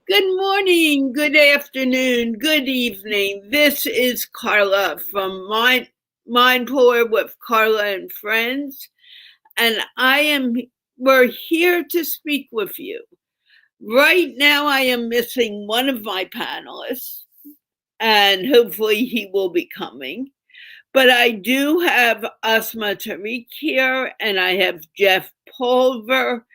Good morning, good afternoon, good evening. This is Carla from MindPlore with Carla and Friends, and we're here to speak with you. Right now, I am missing one of my panelists, and hopefully he will be coming. But I do have Asma Tariq here, and I have Jeff Pulver,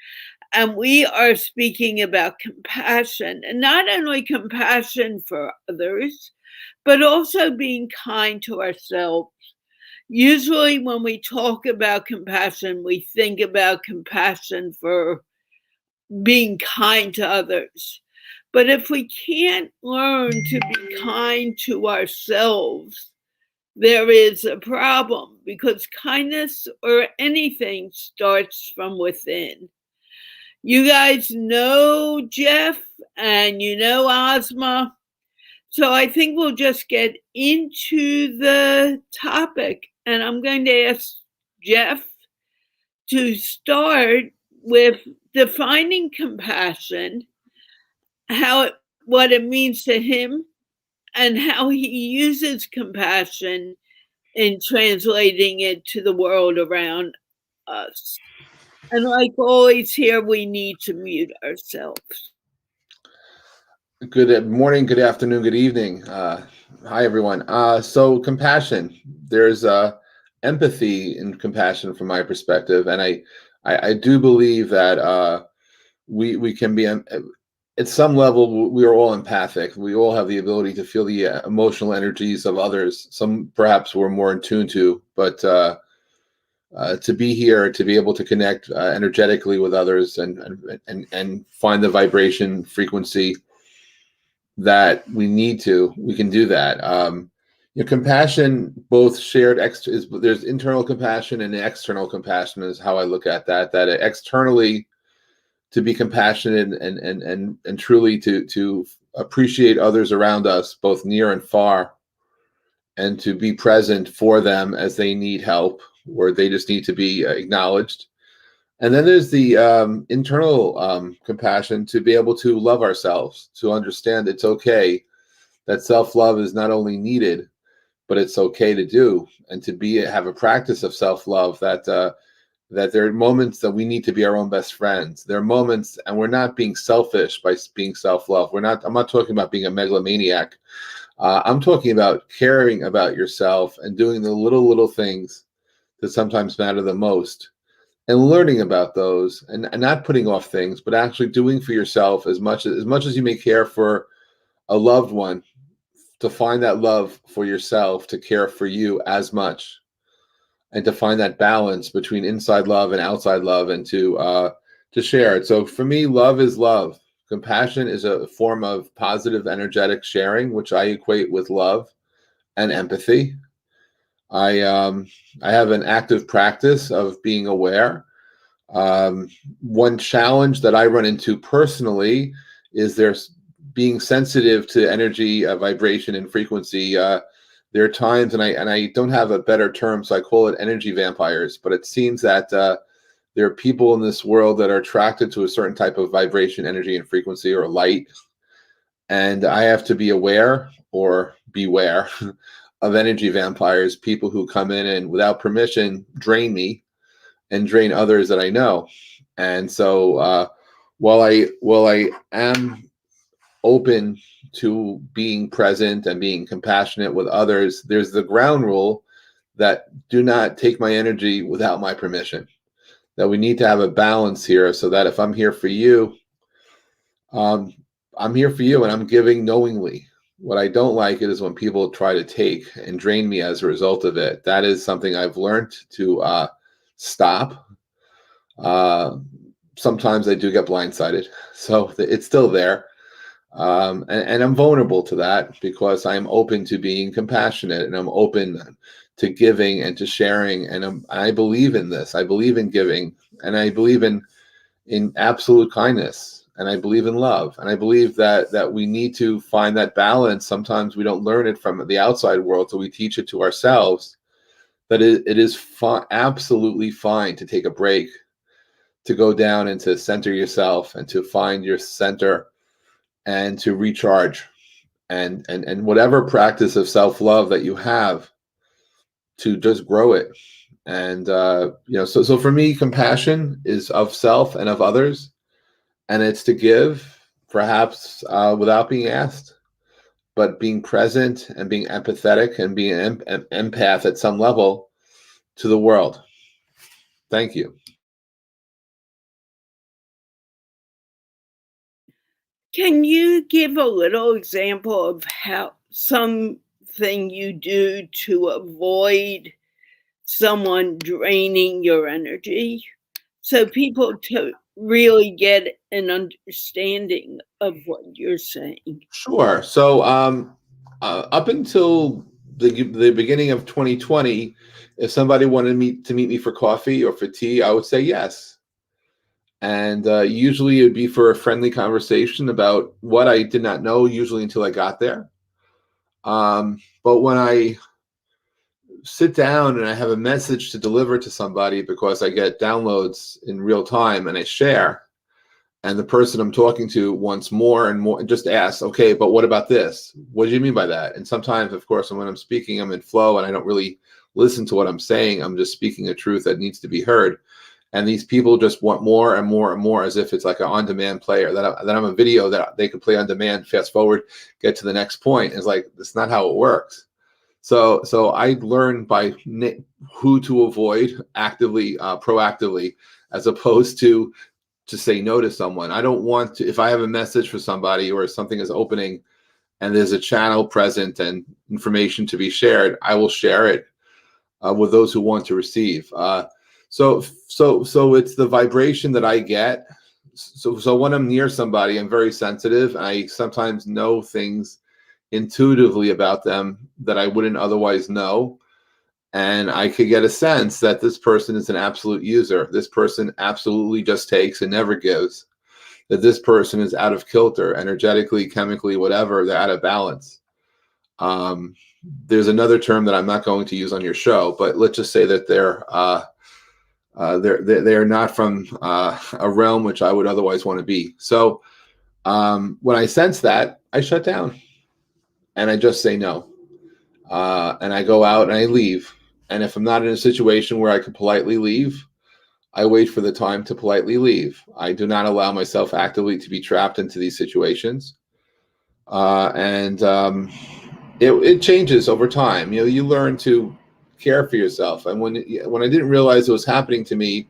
and we are speaking about compassion, and not only compassion for others, but also being kind to ourselves. Usually, when we talk about compassion, we think about compassion for being kind to others. But if we can't learn to be kind to ourselves, there is a problem because kindness or anything starts from within. You guys know Jeff and you know Ozma. So I think we'll just get into the topic. And I'm going to ask Jeff to start with defining compassion, what it means to him, and how he uses compassion in translating it to the world around us. And like always here, we need to mute ourselves. Good morning, good afternoon, good evening. Hi, everyone. So compassion, there's empathy in compassion from my perspective. And I do believe that we can be, at some level, we are all empathic. We all have the ability to feel the emotional energies of others. Some perhaps we're more in tune to, but to be here, to be able to connect energetically with others and find the vibration frequency that we can do that. Compassion, both shared there's internal compassion and external compassion is how I look at that. That externally, to be compassionate and truly to appreciate others around us, both near and far, and to be present for them as they need help or they just need to be acknowledged. And then there's the internal compassion to be able to love ourselves, to understand it's okay that self-love is not only needed, but it's okay to do, and to have a practice of self-love, that there are moments that we need to be our own best friends. There are moments, and we're not being selfish by being self-love. I'm not talking about being a megalomaniac. I'm talking about caring about yourself and doing the little things that sometimes matter the most, and learning about those, and not putting off things, but actually doing for yourself as much as you may care for a loved one, to find that love for yourself, to care for you as much, and to find that balance between inside love and outside love, and to share it. So for me, love is love. Compassion is a form of positive energetic sharing, which I equate with love and empathy. I have an active practice of being aware. One challenge that I run into personally is there's being sensitive to energy, vibration, and frequency. There are times, and I don't have a better term, so I call it energy vampires. But it seems that there are people in this world that are attracted to a certain type of vibration, energy, and frequency, or light, and I have to be aware or beware of energy vampires, people who come in and without permission drain me and drain others that I know. And so while I am open to being present and being compassionate with others, there's the ground rule that do not take my energy without my permission. That we need to have a balance here, so that if I'm here for you, I'm here for you and I'm giving knowingly. What I don't like it is when people try to take and drain me as a result of it. That is something I've learned to stop. Sometimes I do get blindsided, so it's still there. And I'm vulnerable to that because I'm open to being compassionate, and I'm open to giving and to sharing. And I believe in this. I believe in giving, and I believe in absolute kindness. And I believe in love, and I believe that we need to find that balance. Sometimes we don't learn it from the outside world, so we teach it to ourselves. That it is absolutely fine to take a break, to go down and to center yourself and to find your center and to recharge, and whatever practice of self-love that you have, to just grow it. And so for me, compassion is of self and of others, and it's to give, perhaps without being asked, but being present and being empathetic and being an empath at some level to the world. Thank you. Can you give a little example of how something you do to avoid someone draining your energy, so people to really get an understanding of what you're saying? Sure. So up until the beginning of 2020, if somebody wanted me to meet me for coffee or for tea, I would say yes. And usually it would be for a friendly conversation about what I did not know, usually until I got there. But when I sit down and I have a message to deliver to somebody, because I get downloads in real time and I share, and the person I'm talking to wants more and more, and just asks, okay, but what about this? What do you mean by that? And sometimes, of course, when I'm speaking, I'm in flow and I don't really listen to what I'm saying. I'm just speaking a truth that needs to be heard. And these people just want more and more and more, as if it's like an on-demand player, that I'm a video that they could play on demand, fast forward, get to the next point. It's like, that's not how it works. So I learn by who to avoid actively, proactively, as opposed to say no to someone. I don't want to, if I have a message for somebody or something is opening and there's a channel present and information to be shared, I will share it with those who want to receive. So it's the vibration that I get. So when I'm near somebody, I'm very sensitive. I sometimes know things intuitively about them that I wouldn't otherwise know. And I could get a sense that this person is an absolute user. This person absolutely just takes and never gives. That this person is out of kilter, energetically, chemically, whatever. They're out of balance. There's another term that I'm not going to use on your show, but let's just say that they're not from a realm which I would otherwise want to be. So when I sense that, I shut down and I just say no. And I go out and I leave. And if I'm not in a situation where I can politely leave, I wait for the time to politely leave. I do not allow myself actively to be trapped into these situations. It changes over time. You learn to care for yourself. And when I didn't realize it was happening to me,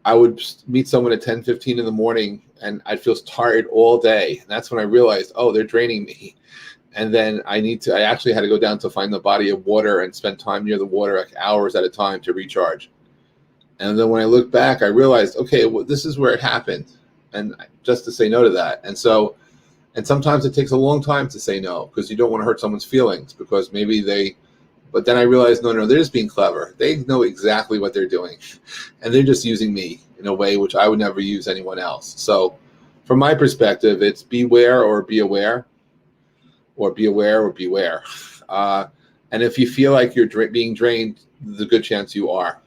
I would meet someone at 10:15 in the morning and I'd feel tired all day. And that's when I realized, oh, they're draining me. And then I actually had to go down to find the body of water and spend time near the water, like hours at a time, to recharge. And then when I look back, I realized, okay, well, this is where it happened. And just to say no to that. And sometimes it takes a long time to say no, because you don't want to hurt someone's feelings, because but then I realized, no, they're just being clever. They know exactly what they're doing. And they're just using me in a way which I would never use anyone else. So from my perspective, it's beware or be aware. Or be aware or beware. And if you feel like you're being drained, there's a good chance you are.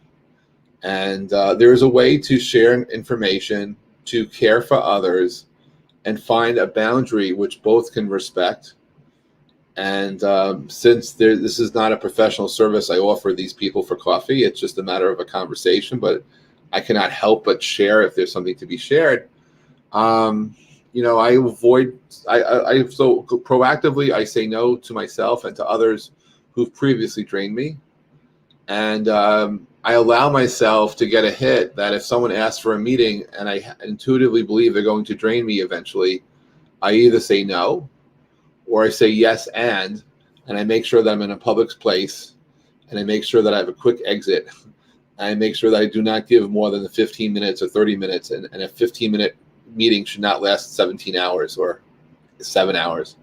And there is a way to share information, to care for others, and find a boundary which both can respect. And since this is not a professional service, I offer these people for coffee. It's just a matter of a conversation, but I cannot help but share if there's something to be shared. I avoid, so proactively, I say no to myself and to others who've previously drained me. And I allow myself to get a hit that if someone asks for a meeting and I intuitively believe they're going to drain me eventually, I either say no or I say yes and I make sure that I'm in a public place and I make sure that I have a quick exit. I make sure that I do not give more than the 15 minutes or 30 minutes, and a 15-minute meeting should not last 17 hours or 7 hours.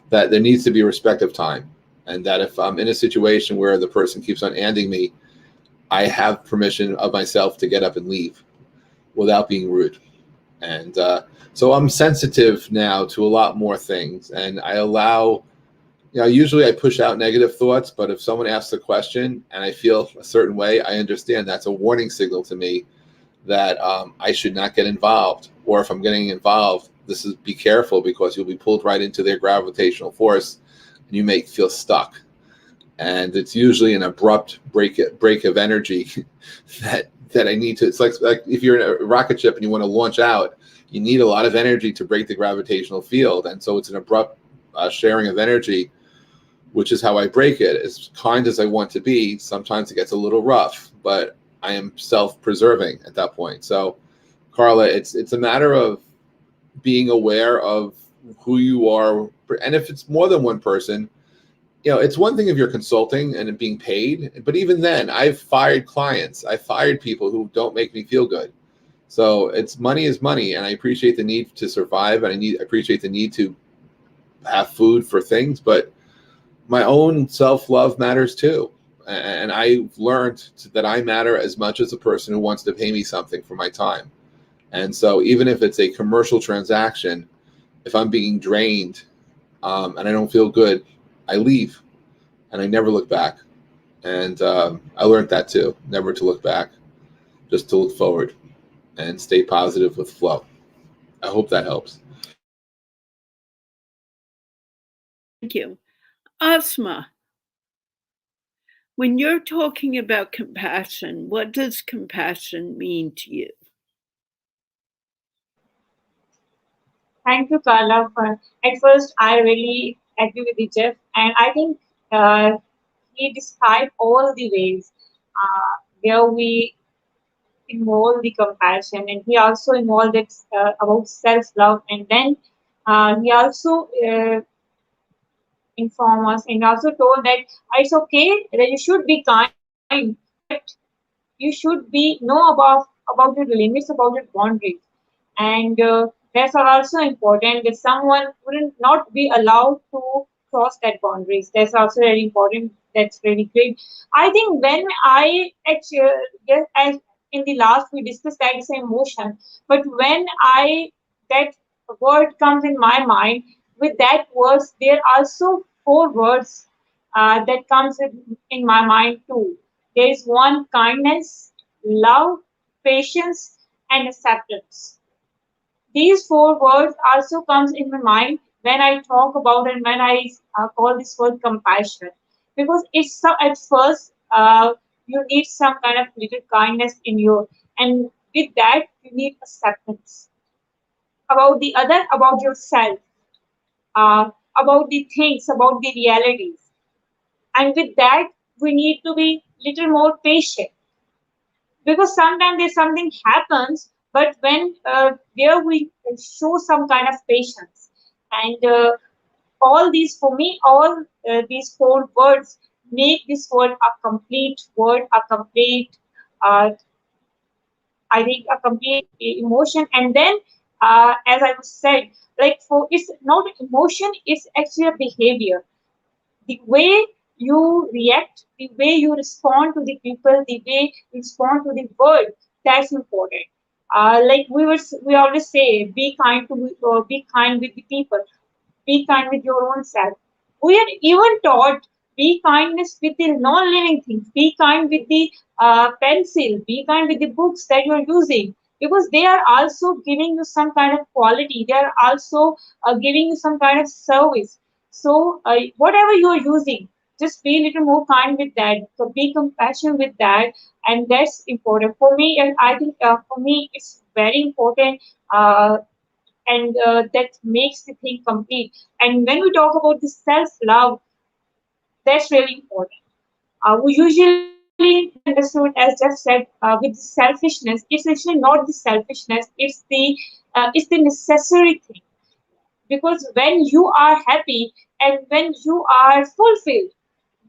That there needs to be respect of time, and that if I'm in a situation where the person keeps on anding me, I have permission of myself to get up and leave without being rude. And so I'm sensitive now to a lot more things, and I allow, usually I push out negative thoughts, but if someone asks a question and I feel a certain way, I understand that's a warning signal to me that I should not get involved. Or if I'm getting involved, this is, be careful, because you'll be pulled right into their gravitational force and you may feel stuck. And it's usually an abrupt break of energy that I need to. It's like if you're in a rocket ship and you want to launch out, you need a lot of energy to break the gravitational field, and so it's an abrupt sharing of energy, which is how I break it. As kind as I want to be, sometimes it gets a little rough, but I am self-preserving at that point. So, Carla, it's a matter of being aware of who you are, and if it's more than one person, it's one thing if you're consulting and being paid, but even then, I've fired clients. I fired people who don't make me feel good. So it's money is money, and I appreciate the need to survive, and I appreciate the need to have food for things, but my own self-love matters too. And I've learned that I matter as much as a person who wants to pay me something for my time. And so even if it's a commercial transaction, if I'm being drained and I don't feel good, I leave and I never look back. And I learned that too, never to look back, just to look forward and stay positive with flow. I hope that helps. Thank you. Asma, when you're talking about compassion, what does compassion mean to you? Thank you, Carla. At first, I really agree with the Jeff, and I think he described all the ways where we involve the compassion, and he also involved it about self-love, and then he also informed us and also told that it's okay that you should be kind, but you should be know about your limits, about your boundaries, and that's also important that someone wouldn't not be allowed to cross that boundaries. That's also very important. That's really great. I think when I actually, yes, as in the last we discussed that is emotion, but when I that word comes in my mind, with that words there are also four words that comes in my mind too. There is one kindness, love, patience, and acceptance. These four words also comes in my mind when I talk about and when I call this word compassion, because it's at first you need some kind of little kindness in you, and with that you need acceptance about the other, about yourself, uh, about the things, about the realities, and with that we need to be little more patient, because sometimes there's something happens, but when there we show some kind of patience, and all these for me, all these four words make this word a complete word, a complete uh, I think a complete emotion. And then as I was said, like for it's not emotion, it's actually a behavior. The way you react, the way you respond to the people, the way you respond to the world, that's important. Like we always say, be kind with the people, be kind with your own self. We are even taught be kindness with the non-living things, be kind with the pencil, be kind with the books that you are using, because they are also giving you some kind of quality. They are also giving you some kind of service. So whatever you are using, just be a little more kind with that. So be compassionate with that, and that's important for me. And I think for me, it's very important. And that makes the thing complete. And when we talk about the self love, that's really important. We usually misunderstood, as Jeff said, with the selfishness. It's actually not the selfishness; it's the necessary thing. Because when you are happy and when you are fulfilled,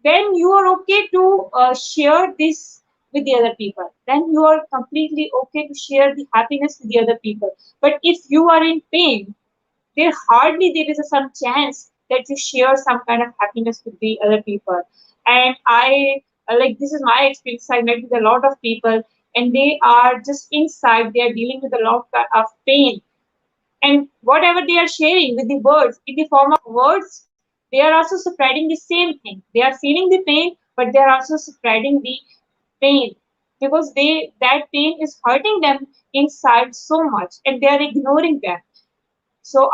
then you are okay to share this with the other people. Then you are completely okay to share the happiness with the other people. But if you are in pain, there is some chance that you share some kind of happiness with the other people. And I like this is my experience. I met with a lot of people, and they are just inside. They are dealing with a lot of pain, and whatever they are sharing with the words in the form of words, they are also spreading the same thing. They are feeling the pain, but they are also spreading the pain, because that pain is hurting them inside so much, and they are ignoring them. So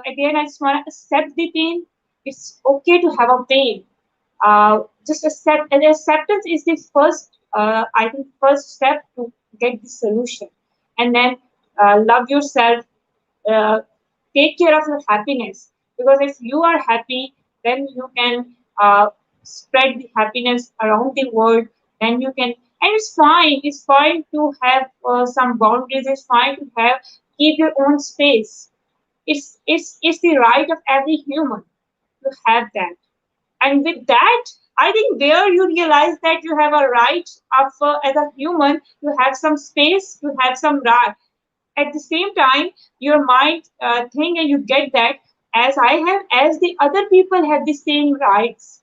again, I just want to accept the pain. It's okay to have a pain. Just accept, and acceptance is the first, I think, first step to get the solution. And then love yourself, uh, take care of your happiness, because if you are happy, then you can spread the happiness around the world. Then you can, and it's fine to have some boundaries. It's fine to have, keep your own space. It's the right of every human to have that. And with that, I think there you realize that you have a right of, as a human, to have some space, to have some right. At the same time, your mind think, and you get that, as I have, as the other people have the same rights,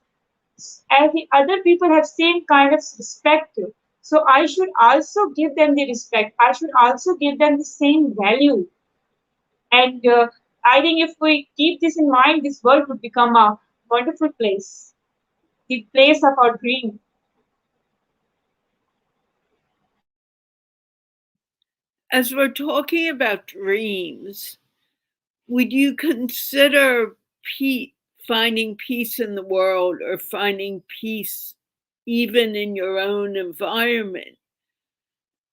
as the other people have same kind of respect too. So I should also give them the respect. I should also give them the same value. And I think if we keep this in mind, this world would become a wonderful place, the place of our dream. As we're talking about dreams, would you consider finding peace in the world or finding peace even in your own environment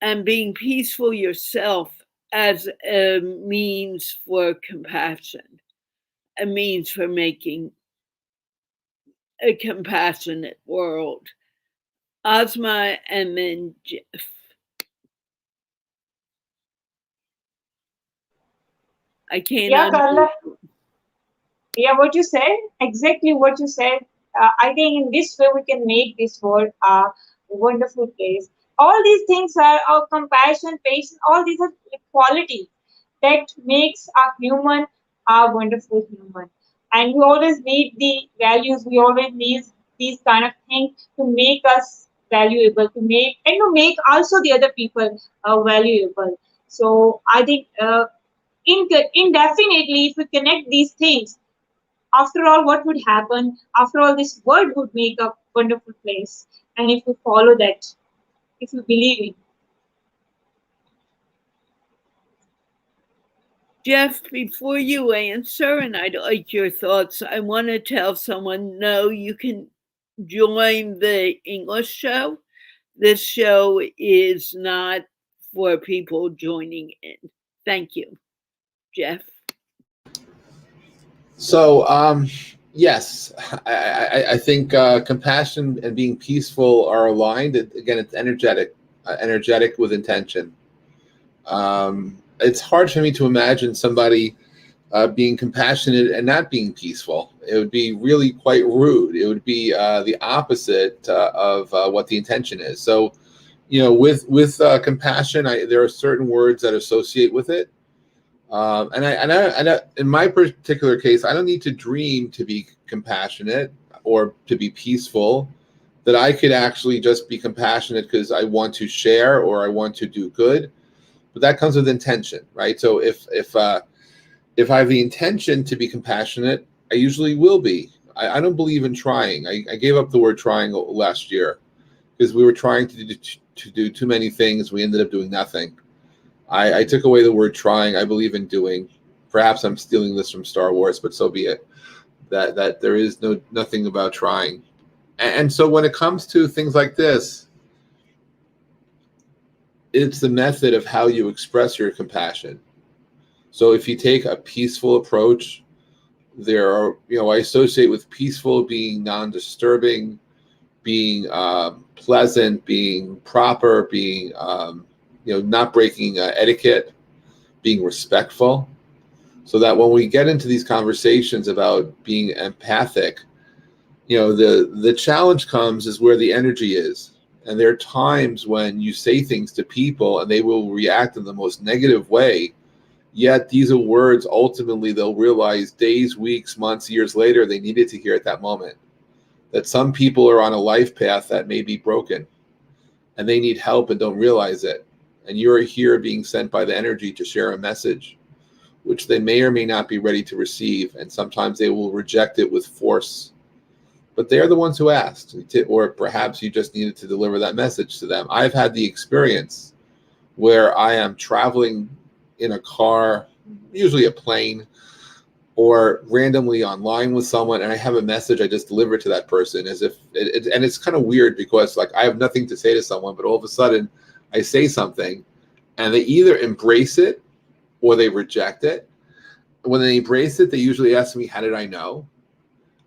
and being peaceful yourself as a means for compassion, a means for making a compassionate world? Ozma and then Jeff. I can't Yeah, unmute. Carla. Yeah, what you said, exactly what you said. I think in this way we can make this world a wonderful place. All these things are our compassion, patience, all these are qualities that makes a human a wonderful human. And we always need the values, we always need these kind of things to make us valuable, to make, and to make also the other people valuable. So I think indefinitely, if we connect these things, after all, what would happen? After all, this world would make a wonderful place. And if you follow that, if you believe in. Jeff, before you answer, and I'd like your thoughts, I want to tell someone no, you can join the English show. This show is not for people joining in. Thank you, Jeff. So, yes, I think compassion and being peaceful are aligned. Again, it's energetic, energetic with intention. It's hard for me to imagine somebody being compassionate and not being peaceful. It would be really quite rude. It would be the opposite of what the intention is. So, with compassion, there are certain words that associate with it. In my particular case, I don't need to dream to be compassionate or to be peaceful. That I could actually just be compassionate because I want to share or I want to do good. But that comes with intention, right? So if I have the intention to be compassionate, I usually will be. I don't believe in trying. I gave up the word trying last year because we were trying to do too many things. We ended up doing nothing. I took away the word trying. I believe in doing. Perhaps I'm stealing this from Star Wars, but so be it. That there is nothing about trying. And so when it comes to things like this, it's the method of how you express your compassion. So if you take a peaceful approach, there are, I associate with peaceful being non-disturbing, being pleasant, being proper, being not breaking etiquette, being respectful, so that when we get into these conversations about being empathic, the challenge comes is where the energy is. And there are times when you say things to people and they will react in the most negative way, yet these are words ultimately they'll realize days, weeks, months, years later they needed to hear at that moment. That some people are on a life path that may be broken and they need help and don't realize it. And you're here being sent by the energy to share a message, which they may or may not be ready to receive. And sometimes they will reject it with force. But they're the ones who asked, or perhaps you just needed to deliver that message to them. I've had the experience where I am traveling in a car usually a plane or randomly online with someone, and I have a message I just deliver to that person as if and it's kind of weird because like I have nothing to say to someone, but all of a sudden I say something and they either embrace it or they reject it. When they embrace it, they usually ask me, how did I know?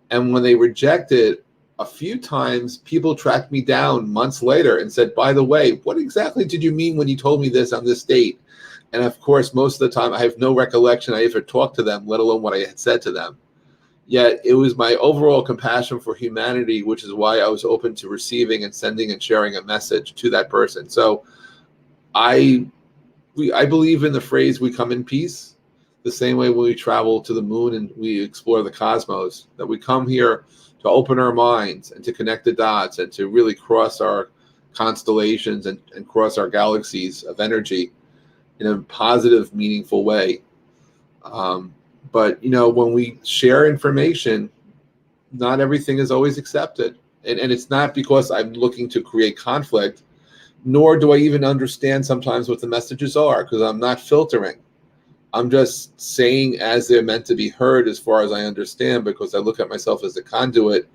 And when they reject it, a few times people tracked me down months later and said, by the way, what exactly did you mean when you told me this on this date? And of course, most of the time, I have no recollection I ever talked to them, let alone what I had said to them. Yet it was my overall compassion for humanity, which is why I was open to receiving and sending and sharing a message to that person. So I believe in the phrase, we come in peace, the same way when we travel to the moon and we explore the cosmos, that we come here to open our minds and to connect the dots and to really cross our constellations and cross our galaxies of energy in a positive, meaningful way. But, when we share information, not everything is always accepted. And it's not because I'm looking to create conflict, nor do I even understand sometimes what the messages are, because I'm not filtering. I'm just saying as they're meant to be heard as far as I understand, because I look at myself as the conduit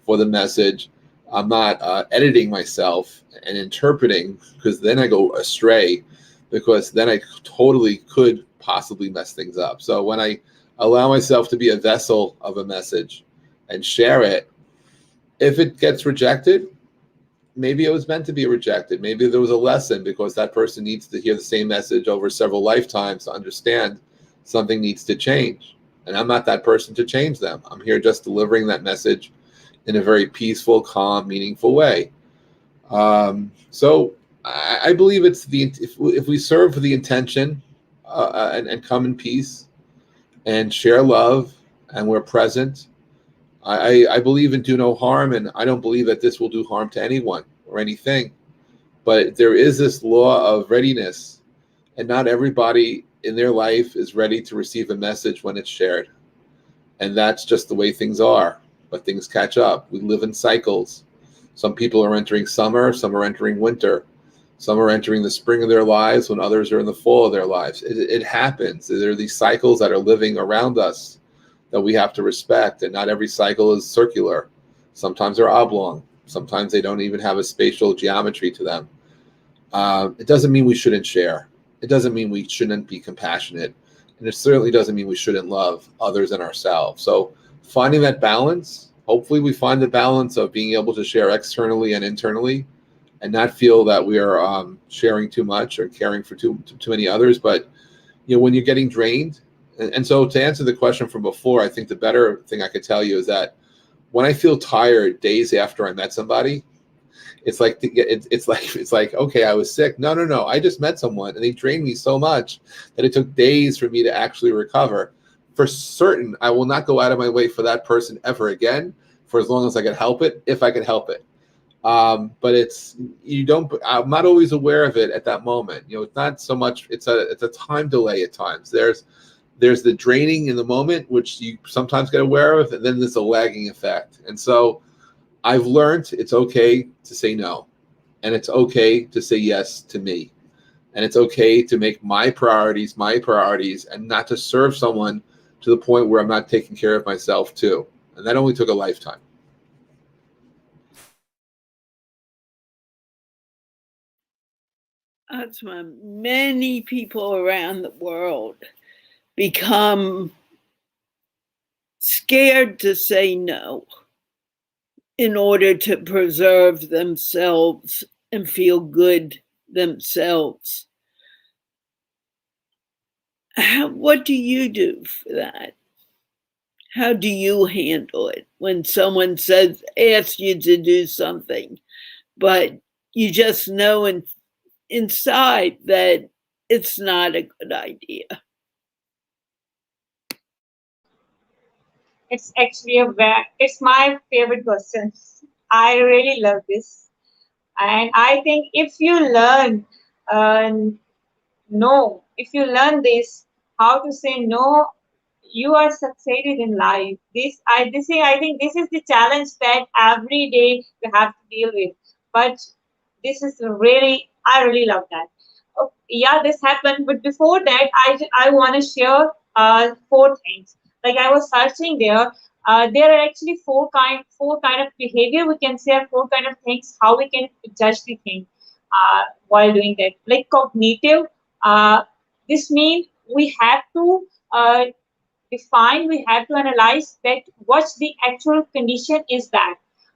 for the message. I'm not editing myself and interpreting, because then I go astray, because then I totally could possibly mess things up. So when I allow myself to be a vessel of a message and share it, if it gets rejected, maybe it was meant to be rejected. Maybe there was a lesson, because that person needs to hear the same message over several lifetimes to understand something needs to change. And I'm not that person to change them. I'm here just delivering that message in a very peaceful, calm, meaningful way. So I believe it's if we serve the intention and come in peace and share love and we're present, I believe in do no harm, and I don't believe that this will do harm to anyone or anything. But there is this law of readiness, and not everybody in their life is ready to receive a message when it's shared. And that's just the way things are. But things catch up. We live in cycles. Some people are entering summer, some are entering winter. Some are entering the spring of their lives when others are in the fall of their lives. It happens. There are these cycles that are living around us that we have to respect, and not every cycle is circular. Sometimes they're oblong. Sometimes they don't even have a spatial geometry to them. It doesn't mean we shouldn't share. It doesn't mean we shouldn't be compassionate. And it certainly doesn't mean we shouldn't love others and ourselves. So finding that balance, hopefully we find the balance of being able to share externally and internally, and not feel that we are sharing too much or caring for too many others. But when you're getting drained, and so to answer the question from before, I think the better thing I could tell you is that when I feel tired days after I met somebody, it's like okay, I was sick. No, I just met someone and they drained me so much that it took days for me to actually recover. For certain, I will not go out of my way for that person ever again, for as long as I can help it, if I can help it. But I'm not always aware of it at that moment. It's not so much, it's a time delay at times. There's the draining in the moment, which you sometimes get aware of, and then there's a lagging effect. And so I've learned it's okay to say no, and it's okay to say yes to me. And it's okay to make my priorities, and not to serve someone to the point where I'm not taking care of myself too. And that only took a lifetime. That's why many people around the world become scared to say no in order to preserve themselves and feel good themselves. What do you do for that? How do you handle it when someone asks you to do something, but you just know inside that it's not a good idea? It's actually it's my favorite question. I really love this, and I think if you learn uh, no, if you learn this, how to say no, you are succeeded in life. I think this is the challenge that every day you have to deal with. But this is really, I really love that. yeah, this happened. But before that, I want to share four things. Like I was searching there. There are actually four kind of behavior we can say, or four kind of things how we can judge the thing while doing that. Like cognitive. Uh, this means we have to define, we have to analyze that what's the actual condition is that.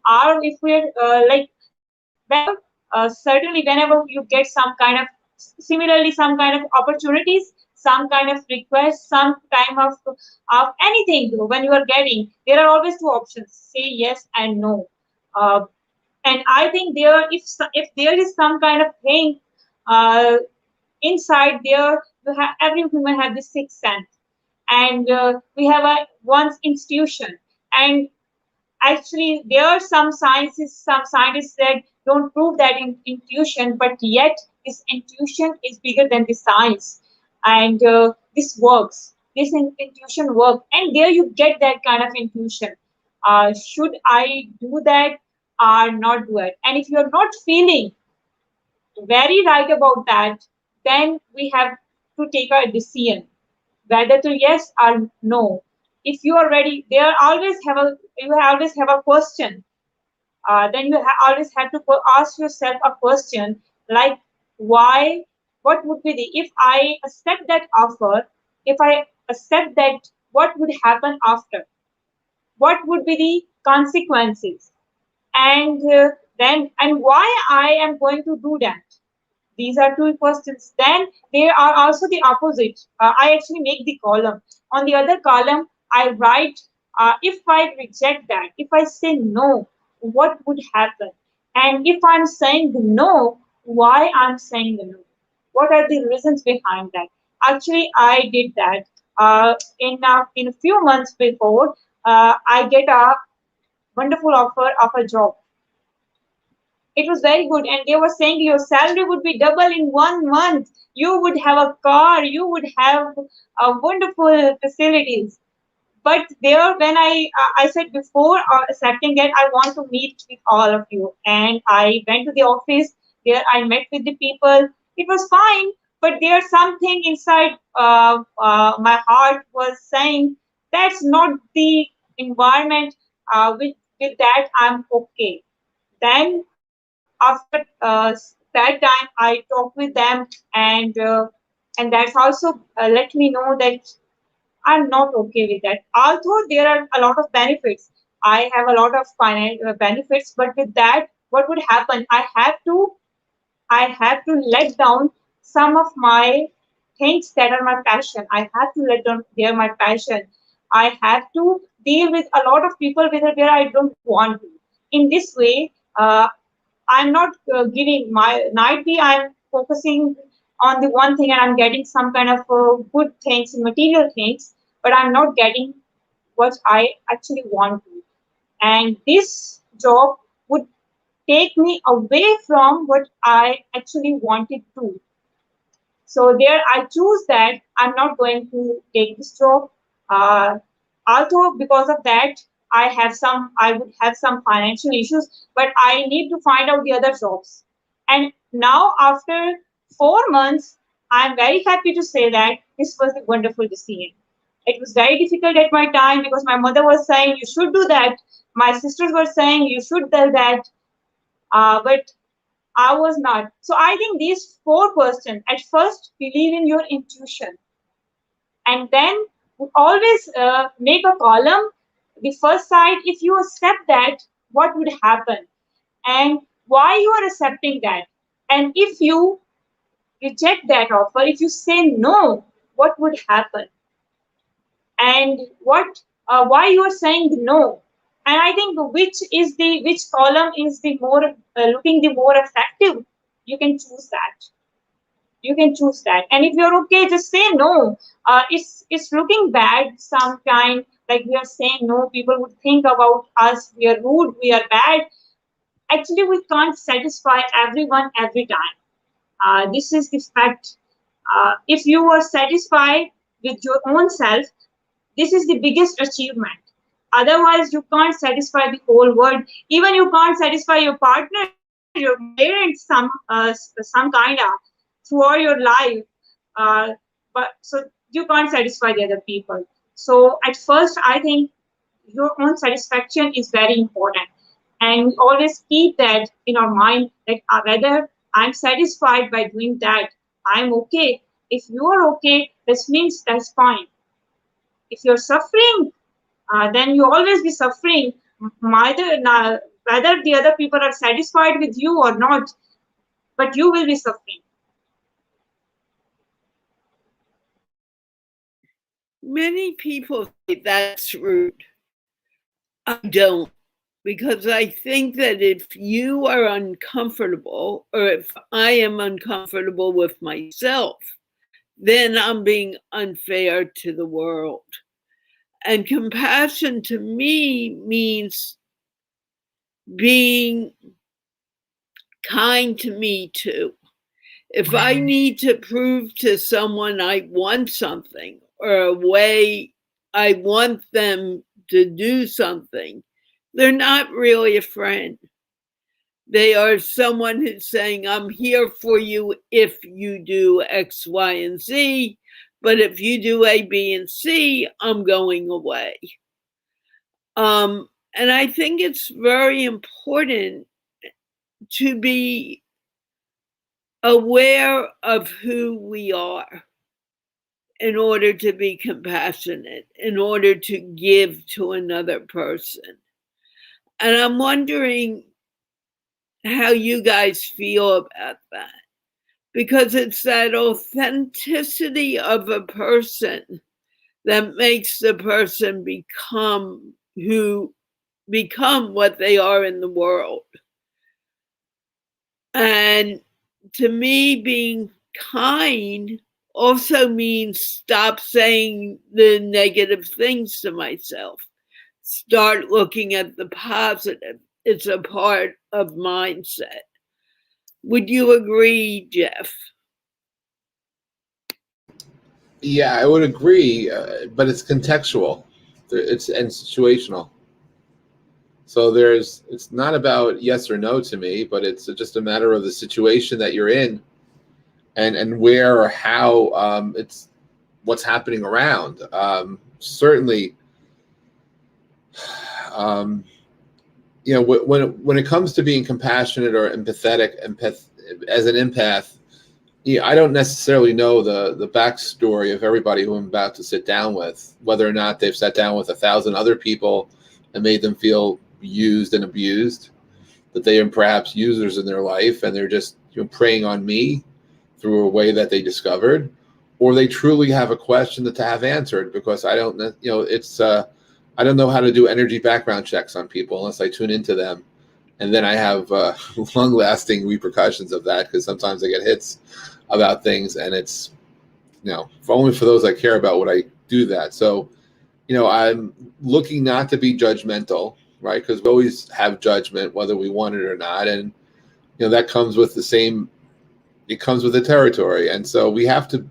Or if we're like whenever, certainly whenever you get some kind of, similarly some kind of opportunities, some kind of request, some time of anything when you are getting, there are always two options: say yes and no. Uh, and I think there, if there is some kind of thing uh, inside there, every human have this sixth sense, and we have a one's institution. And actually there are some scientists said don't prove that in intuition, but yet this intuition is bigger than the science. And this works, this intuition works, and there you get that kind of intuition. Should I do that or not do it? And if you're not feeling very right about that, then we have to take a decision whether to yes or no. If you are ready, there always have a you always have a question. Then you always have to ask yourself a question like why? What would be the, if I accept that offer? If I accept that, what would happen after? What would be the consequences? And then and why I am going to do that? These are two questions. Then there are also the opposite. I actually make the column. On the other column, I write if I reject that, if I say no, what would happen? And if I'm saying the no, why I'm saying the no? What are the reasons behind that? Actually, I did that in a few months before. I get a wonderful offer of a job. It was very good, and they were saying your salary would be double in 1 month. You would have a car, you would have wonderful facilities. But there, when I said before accepting that, I want to meet with all of you, and I went to the office. There, I met with the people. It was fine, but there's something inside my heart was saying that's not the environment. With that, I'm okay. Then after that time I talk with them, and that's also let me know that I'm not okay with that. Although there are a lot of benefits, I have a lot of financial benefits, but with that, what would happen? I have to let down some of my things that are my passion. I have to let down their my passion. I have to deal with a lot of people where I don't want to. In this way, I'm not giving my night be. I'm focusing on the one thing, and I'm getting some kind of good things, material things, but I'm not getting what I actually want to. And this job would take me away from what I actually wanted to. So there, I choose that I'm not going to take this job. Uh, Although because of that, I would have some financial issues, but I need to find out the other jobs. And now after 4 months, I'm very happy to say that this was a wonderful decision. It was very difficult at my time because my mother was saying you should do that. My sisters were saying you should do that. But I was not. So I think these four questions at first believe in your intuition, and then always make a column. The first side, if you accept that, what would happen, and why you are accepting that, and if you reject that offer, if you say no, what would happen, and what why you are saying no. And I think which column is the more looking the more effective, you can choose that. You can choose that, and if you're okay, just say no. It's looking bad sometime, like we are saying no, people would think about us, we are rude, we are bad. Actually, we can't satisfy everyone every time. This is the fact. If you are satisfied with your own self, this is the biggest achievement. Otherwise, you can't satisfy the whole world. Even you can't satisfy your partner, your parents, some kinda. So throughout your life, uh, but so you can't satisfy the other people. So at first, I think your own satisfaction is very important, and we always keep that in our mind that whether I'm satisfied by doing that, I'm okay. If you are okay, this means that's fine. If you're suffering, then you always be suffering, whether the other people are satisfied with you or not, but you will be suffering. Many people say that's rude. I don't, because I think that if you are uncomfortable, or if I am uncomfortable with myself, then I'm being unfair to the world. And compassion to me means being kind to me too. If I need to prove to someone I want something or a way I want them to do something, they're not really a friend. They are someone who's saying, I'm here for you if you do X, Y, and Z, but if you do A, B, and C, I'm going away. And I think it's very important to be aware of who we are in order to be compassionate, in order to give to another person. And I'm wondering how you guys feel about that, because it's that authenticity of a person that makes the person become what they are in the world. And to me, being kind also means stop saying the negative things to myself. Start looking at the positive. It's a part of mindset. Would you agree, Jeff? Yeah, I would agree, but it's contextual. It's and situational. So it's not about yes or no to me, but it's just a matter of the situation that you're in, and where or how it's what's happening around. Certainly, um, when it comes to being compassionate or empathetic, as an empath, yeah, I don't necessarily know the backstory of everybody who I'm about to sit down with, whether or not they've sat down with 1,000 other people and made them feel used and abused, that they are perhaps users in their life and they're just preying on me through a way that they discovered, or they truly have a question to have answered, because I don't it's I don't know how to do energy background checks on people unless I tune into them, and then I have long-lasting repercussions of that, because sometimes I get hits about things, and it's only for those I care about would I do that. So I'm looking not to be judgmental, right? Because we always have judgment whether we want it or not, and that comes with it comes with the territory. And so we have to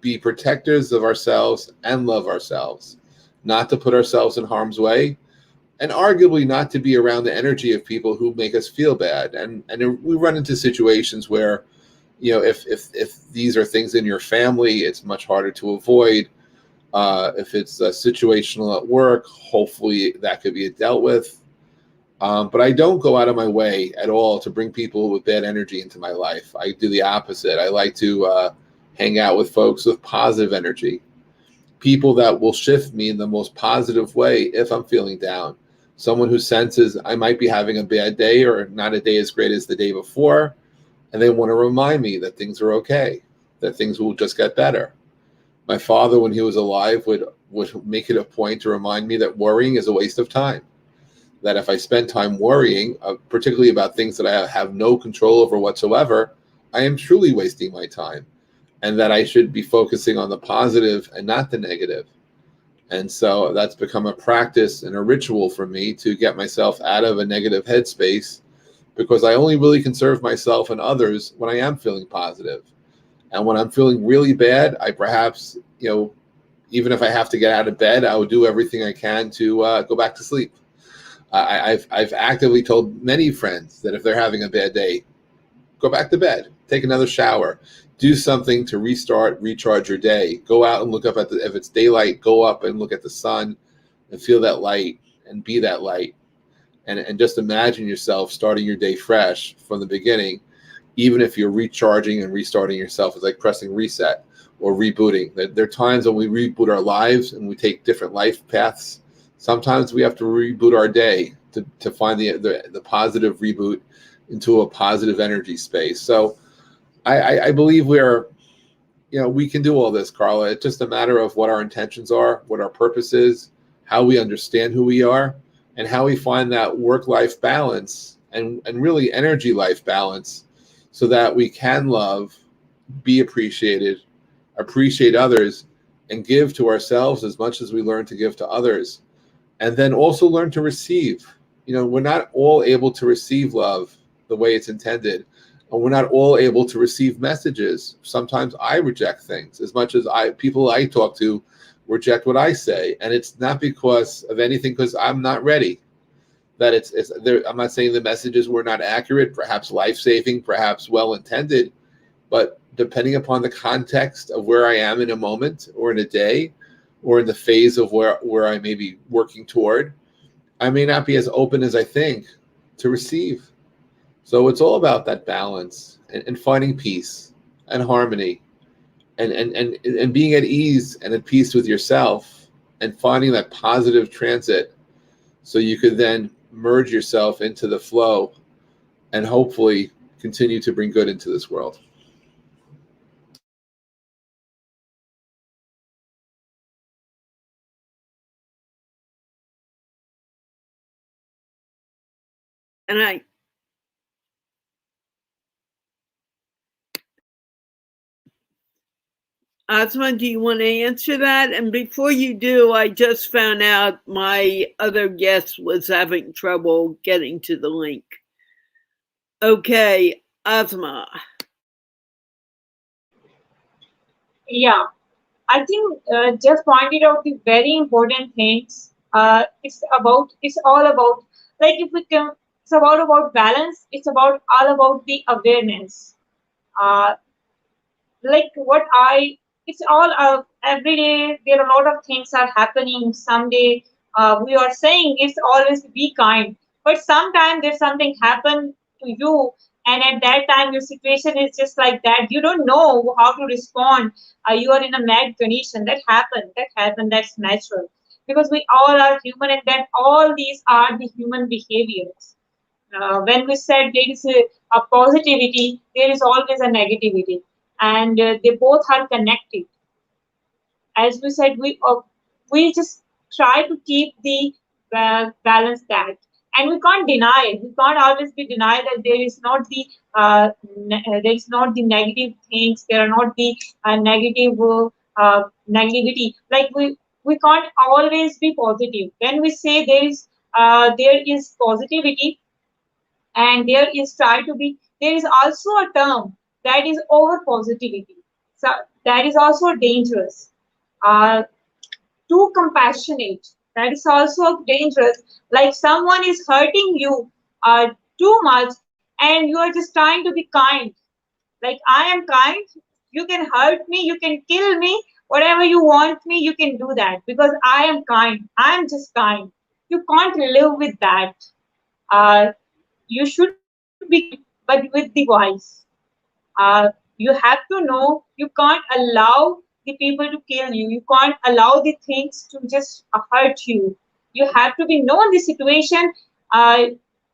be protectors of ourselves and love ourselves, not to put ourselves in harm's way, and arguably not to be around the energy of people who make us feel bad. And we run into situations where if these are things in your family, it's much harder to avoid. If it's situational at work, hopefully that could be dealt with. But I don't go out of my way at all to bring people with bad energy into my life. I do the opposite. I like to hang out with folks with positive energy, people that will shift me in the most positive way if I'm feeling down. Someone who senses I might be having a bad day or not a day as great as the day before, and they want to remind me that things are okay, that things will just get better. My father, when he was alive, would make it a point to remind me that worrying is a waste of time. That if I spend time worrying, particularly about things that I have no control over whatsoever, I am truly wasting my time, and that I should be focusing on the positive and not the negative. And so that's become a practice and a ritual for me to get myself out of a negative headspace, because I only really can serve myself and others when I am feeling positive. And when I'm feeling really bad, I perhaps, even if I have to get out of bed, I would do everything I can to go back to sleep. I've actively told many friends that if they're having a bad day, go back to bed. take another shower, do something to restart, recharge your day. Go out and look up at if it's daylight, go up and look at the sun and feel that light and be that light. And just imagine yourself starting your day fresh from the beginning, even if you're recharging and restarting yourself. It's like pressing reset or rebooting. There are times when we reboot our lives and we take different life paths. Sometimes we have to reboot our day to find the positive reboot into a positive energy space. So I believe we can do all this, Carla. It's just a matter of what our intentions are, what our purpose is, how we understand who we are, and how we find that work-life balance and really energy-life balance so that we can love, be appreciated, appreciate others, and give to ourselves as much as we learn to give to others. And then also learn to receive. We're not all able to receive love the way it's intended. And we're not all able to receive messages. Sometimes I reject things as much as people I talk to reject what I say. And it's not because of anything, because I'm not ready. I'm not saying the messages were not accurate, perhaps life-saving, perhaps well-intended, but depending upon the context of where I am in a moment or in a day or in the phase of where I may be working toward, I may not be as open as I think to receive. So it's all about that balance and finding peace and harmony and being at ease and at peace with yourself and finding that positive transit so you could then merge yourself into the flow and hopefully continue to bring good into this world. And Asma, do you want to answer that? And before you do, I just found out my other guest was having trouble getting to the link. Okay, Asma. Yeah, I think Jeff pointed out the very important things. It's all about, like, if we can, it's about balance. It's all about the awareness. Uh, like what I it's all every day there are a lot of things are happening. Someday we are saying it's always be kind, but sometimes there's something happen to you, and at that time your situation is just like that. You don't know how to respond. You are in a mad condition. That happened, that's natural, because we all are human, and that all these are the human behaviors. When we said there is a positivity, there is always a negativity, and they both are connected. As we said, we just try to keep the balance that, and we can't deny it. We can't always be denied that there is not the there is not the negative things. There are not the negative negativity. Like we can't always be positive. When we say there is positivity, and there is also a term that is over positivity, so that is also dangerous. uh, Too compassionate, that is also dangerous. Like someone is hurting you too much, and you are just trying to be kind. Like, I am kind, you can hurt me, you can kill me, whatever you want me, you can do that, because I am kind, I am just kind. You can't live with that. uh, you should be kind, but with the voice. You have to know you can't allow the people to kill you. You can't allow the things to just hurt you. You have to be know the situation, uh,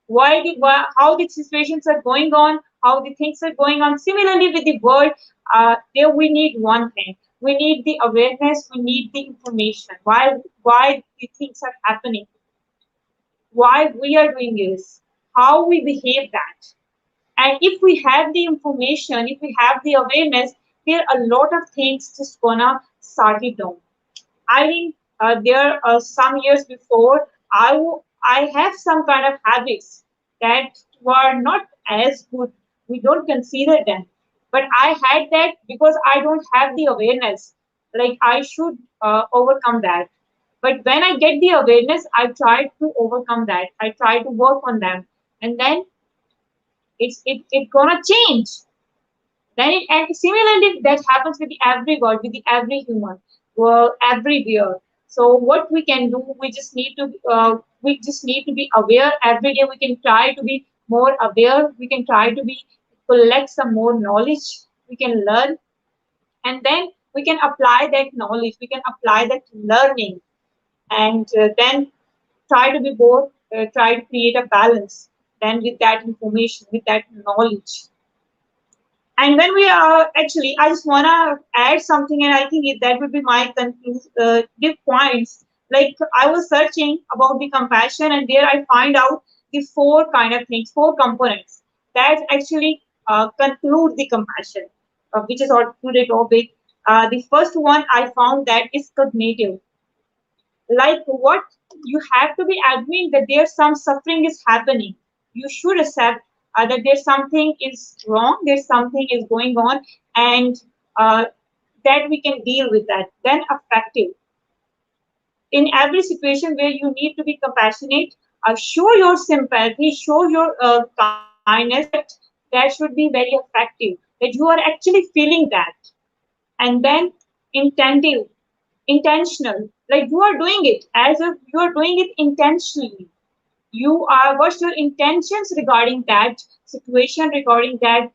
how the situations are going on, how the things are going on. Similarly with the world, there we need one thing. We need the awareness. We need the information. Why the things are happening? Why we are doing this? How we behave that? And if we have the information, if we have the awareness, there are a lot of things just gonna start it down. I think there are some years before, I have some kind of habits that were not as good. We don't consider them, but I had that because I don't have the awareness. Like, I should overcome that. But when I get the awareness, I try to overcome that. I try to work on them, and then it gonna change. And similarly, that happens with the every god, with the every human, everywhere. So what we can do, we just need to be aware every day. We can try to be more aware. We can try to be collect some more knowledge. We can learn, and then we can apply that knowledge. We can apply that learning, and then try to be both. Try to create a balance. Then with that information, with that knowledge, and when we are actually, I just wanna add something, and I think that would be my conclusive points. Like I was searching about the compassion, and there I find out the four kind of things, four components that actually conclude the compassion, which is our today topic. The first one I found that is cognitive. Like what, you have to be agreeing that there's some suffering is happening. You should accept that there's something is wrong, there's something is going on, and uh, that we can deal with that. Then affective, in every situation where you need to be compassionate, show your sympathy, show your kindness, that should be very effective, that you are actually feeling that. And then intentive, intentional, like you are doing it as if you are doing it intentionally. You are, what's your intentions regarding that situation, regarding that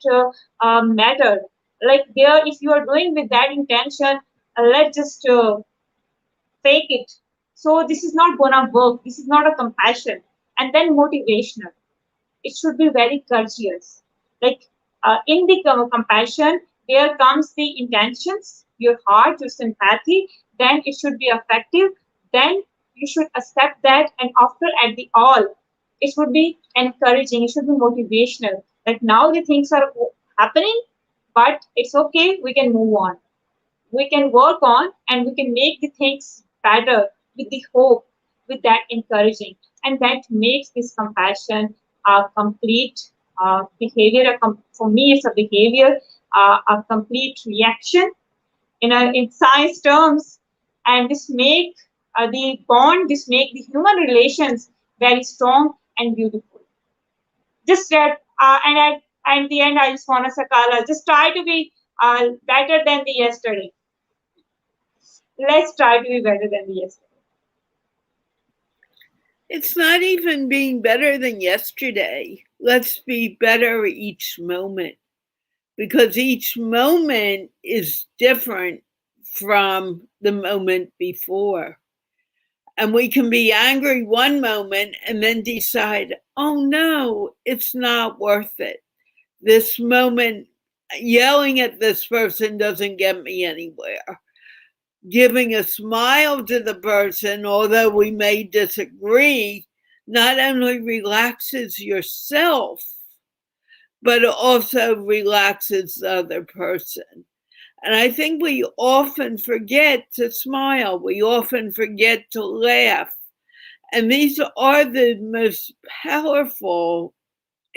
matter, like there, if you are doing with that intention, let's just fake it. So this is not gonna work, this is not a compassion. And then motivational, it should be very courteous. Like in the compassion, there comes the intentions, your heart, your sympathy. Then it should be effective. Then you should accept that, and after at the all, it should be encouraging. It should be motivational. Like now the things are happening, but it's okay. We can move on, we can work on, and we can make the things better with the hope, with that encouraging. And that makes this compassion a complete behavior. For me, it's a behavior, a complete reaction in science terms. And this make the bond, this make the human relations very strong and beautiful. Just that, and the end, I just want to say, Carla, just try to be better than the yesterday. Let's try to be better than the yesterday. It's not even being better than yesterday. Let's be better each moment, because each moment is different from the moment before. And we can be angry one moment and then decide, oh no, it's not worth it. This moment, yelling at this person doesn't get me anywhere. Giving a smile to the person, although we may disagree, not only relaxes yourself, but also relaxes the other person. And I think we often forget to smile. We often forget to laugh. And these are the most powerful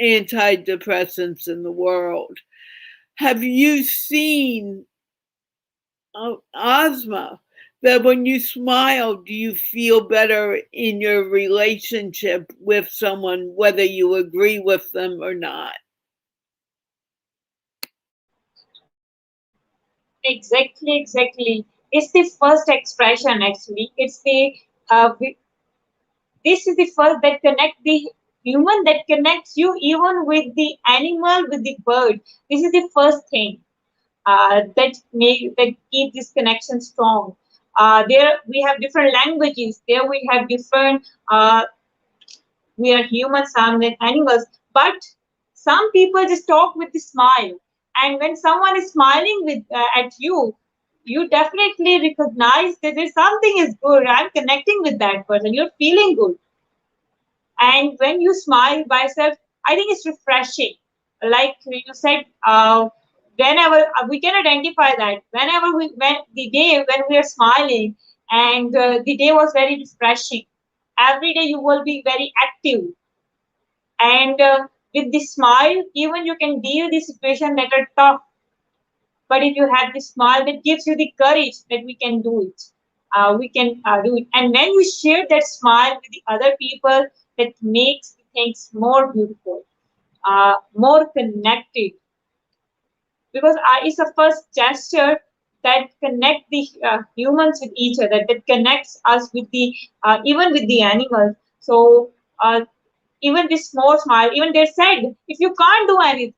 antidepressants in the world. Have you seen, Ozma, that when you smile, do you feel better in your relationship with someone, whether you agree with them or not? Exactly. It's the first expression actually. It's the this is the first that connect the human, that connects you even with the animal, with the bird. This is the first thing that keep this connection strong. There we have different languages. There we have different. We are humans, some and animals, but some people just talk with the smile. And when someone is smiling with at you, you definitely recognize that there's something is good. I'm connecting with that person. You're feeling good. And when you smile by yourself, I think it's refreshing. Like you said, whenever we can identify that, whenever when the day when we are smiling, and the day was very refreshing. Every day you will be very active, and with the smile, even you can deal the situation that are tough. But if you have this smile, that gives you the courage that we can do it. We can do it. And when you share that smile with the other people, that makes things more beautiful, more connected. because it's a first gesture that connect the humans with each other, that connects us with the even with the animals. So even this small smile, even they said, if you can't do anything,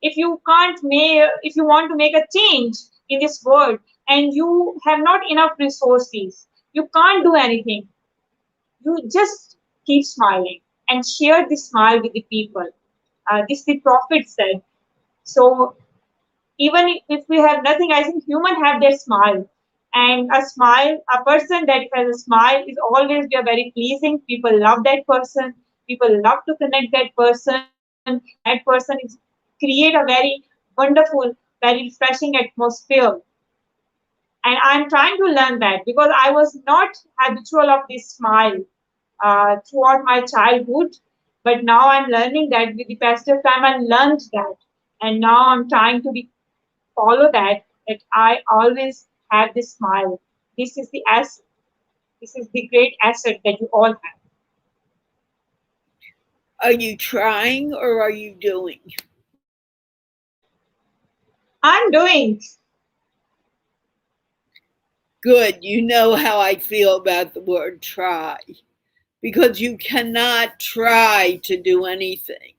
if you want to make a change in this world and you have not enough resources, you can't do anything, you just keep smiling and share the smile with the people. This the prophet said. So even if we have nothing, I think humans have their smile. And a smile, a person that has a smile is always be a very pleasing. People love that person. People love to connect that person, and that person is create a very wonderful, very refreshing atmosphere. And I'm trying to learn that because I was not habitual of this smile throughout my childhood. But now I'm learning that with the passage of time, I learned that. And now I'm trying to be follow that I always have this smile. This is the asset. This is the great asset that you all have. Are you trying or are you doing? I'm doing. Good. You know how I feel about the word try, because you cannot try to do anything.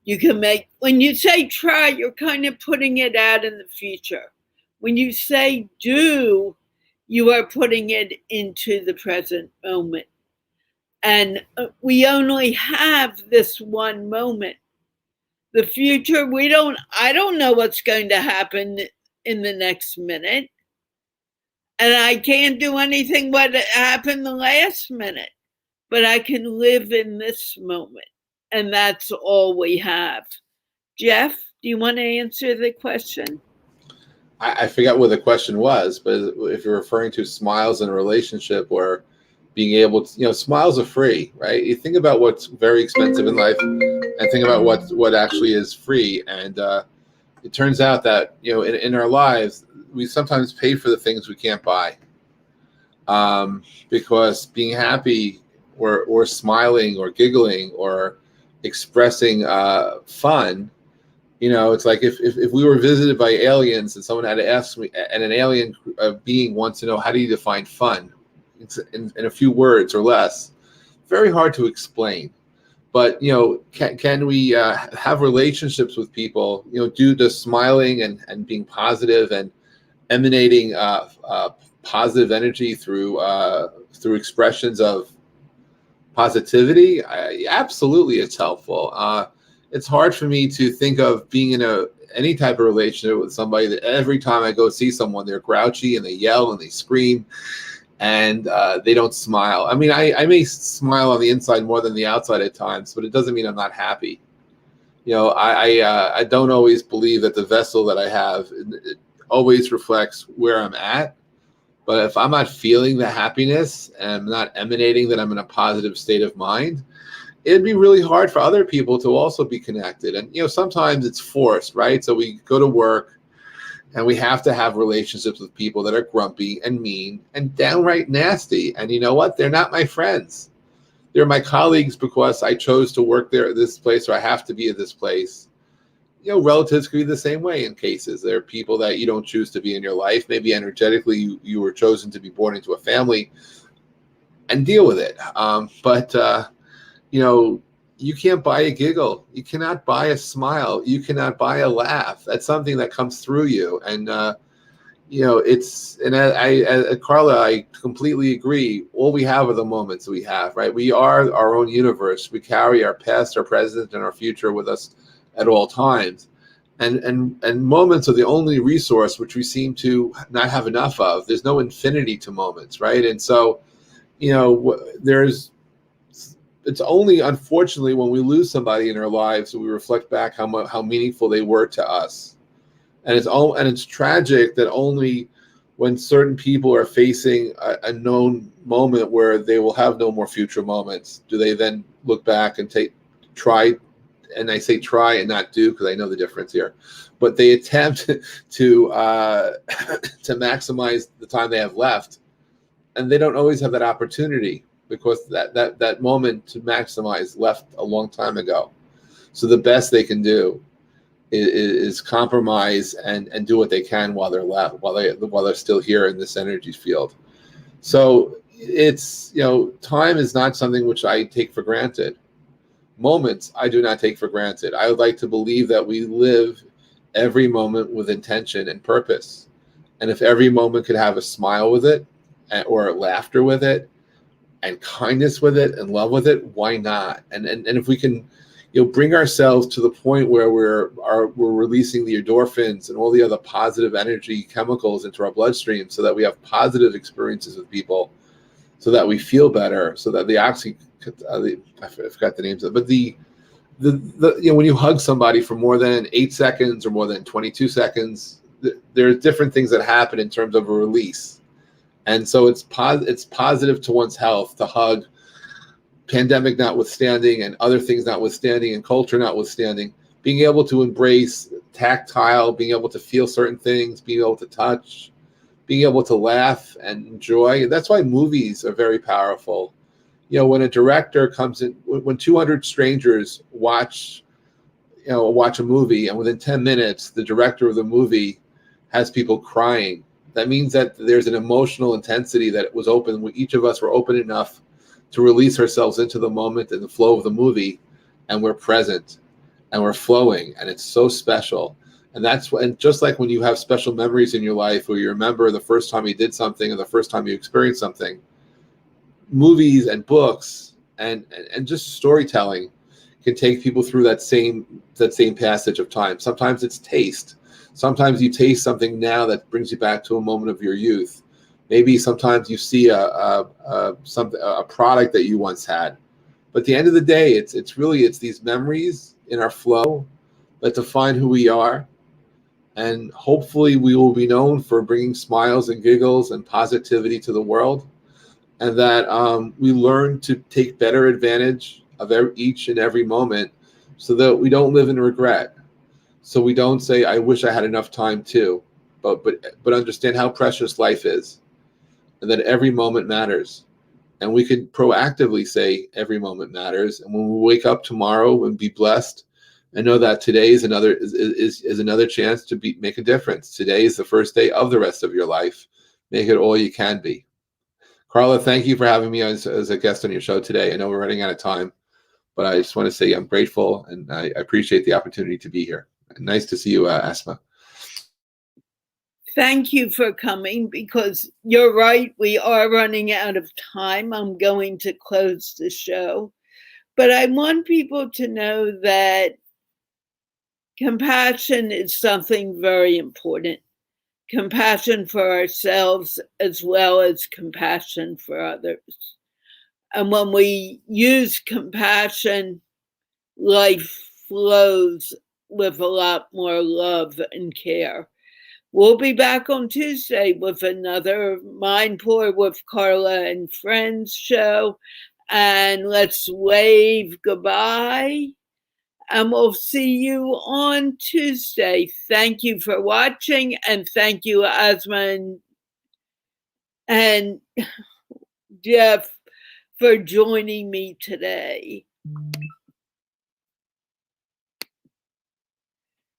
You can make, when you say try, you're kind of putting it out in the future. When you say do, you are putting it into the present moment. And we only have this one moment. The future, I don't know what's going to happen in the next minute. And I can't do anything what happened the last minute, but I can live in this moment. And that's all we have. Jeff, do you want to answer the question? I forgot what the question was, but if you're referring to smiles in a relationship or being able to, smiles are free, right? You think about what's very expensive in life and think about what actually is free. And it turns out that, in our lives, we sometimes pay for the things we can't buy. Because being happy or smiling or giggling or expressing fun, it's like if we were visited by aliens and someone had to ask me, and an alien being wants to know, how do you define fun? It's in a few words or less. Very hard to explain. But, can we have relationships with people, due to smiling and being positive and emanating positive energy through expressions of positivity? Absolutely, it's helpful. It's hard for me to think of being in any type of relationship with somebody that every time I go see someone, they're grouchy and they yell and they scream and they don't smile. I mean, I may smile on the inside more than the outside at times, but it doesn't mean I'm not happy. I don't always believe that the vessel that I have it always reflects where I'm at. But if I'm not feeling the happiness and I'm not emanating that I'm in a positive state of mind, it'd be really hard for other people to also be connected. And, sometimes it's forced, right? So we go to work and we have to have relationships with people that are grumpy and mean and downright nasty. And you know what? They're not my friends. They're my colleagues because I chose to work there at this place, or I have to be at this place. Relatives could be the same way in cases. There are people that you don't choose to be in your life. Maybe energetically you were chosen to be born into a family and deal with it. But you can't buy a giggle. You cannot buy a smile. You cannot buy a laugh. That's something that comes through you. And, Carla, I completely agree. All we have are the moments we have, right? We are our own universe. We carry our past, our present, and our future with us at all times. And moments are the only resource which we seem to not have enough of. There's no infinity to moments, right? And so, it's only, unfortunately, when we lose somebody in our lives that we reflect back how meaningful they were to us. And it's tragic that only when certain people are facing a known moment where they will have no more future moments do they then look back and try. And I say try and not do because I know the difference here, but they attempt to maximize the time they have left, and they don't always have that opportunity because that moment to maximize left a long time ago. So the best they can do is compromise and do what they can while they're left, while they're still here in this energy field. So it's, time is not something which I take for granted. Moments I do not take for granted. I would like to believe that we live every moment with intention and purpose. And if every moment could have a smile with it, or laughter with it, and kindness with it, and love with it, why not? And if we can, bring ourselves to the point where we're releasing the endorphins and all the other positive energy chemicals into our bloodstream, so that we have positive experiences with people, so that we feel better, so that I forgot the names of it, but the when you hug somebody for more than 8 seconds or more than 22 seconds, there are different things that happen in terms of a release. And so it's positive to one's health to hug, pandemic notwithstanding and other things notwithstanding and culture notwithstanding. Being able to embrace tactile, being able to feel certain things, being able to touch, being able to laugh and enjoy. That's why movies are very powerful. When a director comes in, when 200 strangers watch a movie, and within 10 minutes, the director of the movie has people crying, that means that there's an emotional intensity that was open. Each of us were open enough to release ourselves into the moment and the flow of the movie, and we're present and we're flowing, and it's so special. And just like when you have special memories in your life where you remember the first time you did something or the first time you experienced something, movies and books and just storytelling can take people through that same passage of time. Sometimes it's taste. Sometimes you taste something now that brings you back to a moment of your youth. Maybe sometimes you see a product that you once had. But at the end of the day, it's these memories in our flow that define who we are. And hopefully we will be known for bringing smiles and giggles and positivity to the world. And that we learn to take better advantage of each and every moment, so that we don't live in regret. So we don't say, I wish I had enough time too, but understand how precious life is, and that every moment matters. And we could proactively say every moment matters. And when we wake up tomorrow and be blessed and know that today is another chance to make a difference. Today is the first day of the rest of your life. Make it all you can be. Carla, thank you for having me as a guest on your show today. I know we're running out of time, but I just want to say I'm grateful, and I appreciate the opportunity to be here. Nice to see you, Asma. Thank you for coming, because you're right, we are running out of time. I'm going to close the show. But I want people to know that compassion is something very important. Compassion for ourselves as well as compassion for others. And when we use compassion, life flows with a lot more love and care. We'll be back on Tuesday with another MindPlore with Carla and Friends show. And let's wave goodbye. And we'll see you on Tuesday. Thank you for watching. And thank you, Asma and Jeff, for joining me today.